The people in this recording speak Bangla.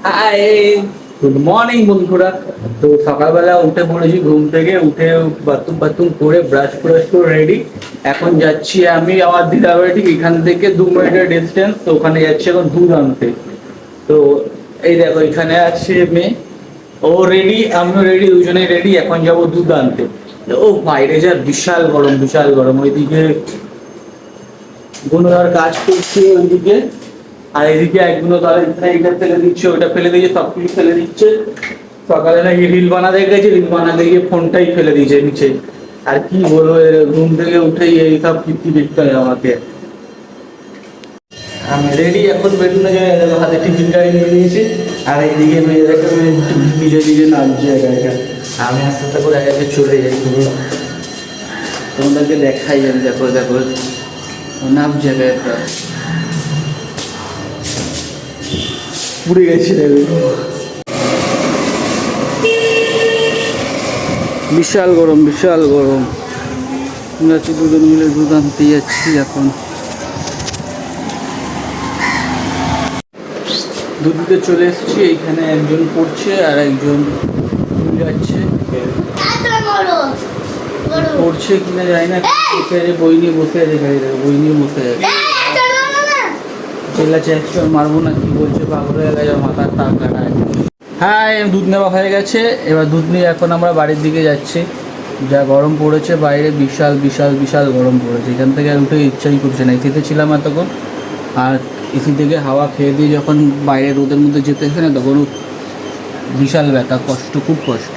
হাই, গুড মর্নিং বন্ধুরা। তো সকালবেলা উঠে পড়েছি ঘুম থেকে, উঠে বাথরুম বাথরুম করে ব্রাশ করে রেডি। এখন যাচ্ছি আমি আমার দিদার বাড়ি, ঠিক এখান থেকে 2 মিনিটের ডিস্টেন্স। তো ওখানে যাচ্ছি এখন দুধ আনতে। তো এই দেখো এখানে আছে মেয়ে, ও রেডি, আমিও রেডি, দুজনেই রেডি। এখন যাবো দুধ আনতে। ও বাইরে যা বিশাল গরম, বিশাল গরম। ওইদিকে গুণধর কাজ করছে ওইদিকে, আর এদিকে একগুলো তাহলে এটা ফেলে দিচ্ছে, ওটা ফেলে দিচ্ছে, সব কিছু ফেলে দিচ্ছে। সকালে নাকি রিল বানাতে গেছে, রিল বানাতে গিয়ে ফোনটাই ফেলে দিয়েছে নিচে। আর কি বলবো, ঘুম থেকে উঠেই এই সব কীর্তি দেখতে হয় আমাকে। আমি রেডি, এখন বেরোনো যায়। হাতে টিফিন গাড়ি নিয়ে নিয়েছি, আর এইদিকে মেয়েদেরকে নিজে নিজে নামছে একা একা। আমি আস্তে আস্তে করে একা চলে যাই, তোমাদেরকে দেখাই। আমি দেখো দেখো নামছে একা একা, পুড়ে গেছে। বিশাল গরম, বিশাল গরম। যাচ্ছি দুজন মিলে দুধ আনতে যাচ্ছি। এখন দুধ দিতে চলে এসেছি। এইখানে একজন পড়ছে আর একজন যাচ্ছে। পড়ছে কিনা যায় না, বসে আছে, বই নিয়ে বসে আছে। বই নিয়ে বসে আছে, চেল্লাচ্ছে। একশো মারবো না, কি বলছে, পাগল হয়ে গেছে, মাথার তার কাটায়। হ্যাঁ, দুধ নেওয়া হয়ে গেছে। এবার দুধ নিয়ে এখন আমরা বাড়ির দিকে যাচ্ছি। যা গরম পড়েছে বাইরে, বিশাল বিশাল বিশাল গরম পড়েছে। এখান থেকে আর উঠে ইচ্ছাই করছে না। এসিতে ছিলাম এতক্ষণ, আর এসি থেকে হাওয়া খেয়ে দিয়ে যখন বাইরে রোদের মধ্যে যেতে হয় না, তখন বিশাল ব্যথা, কষ্ট, খুব কষ্ট।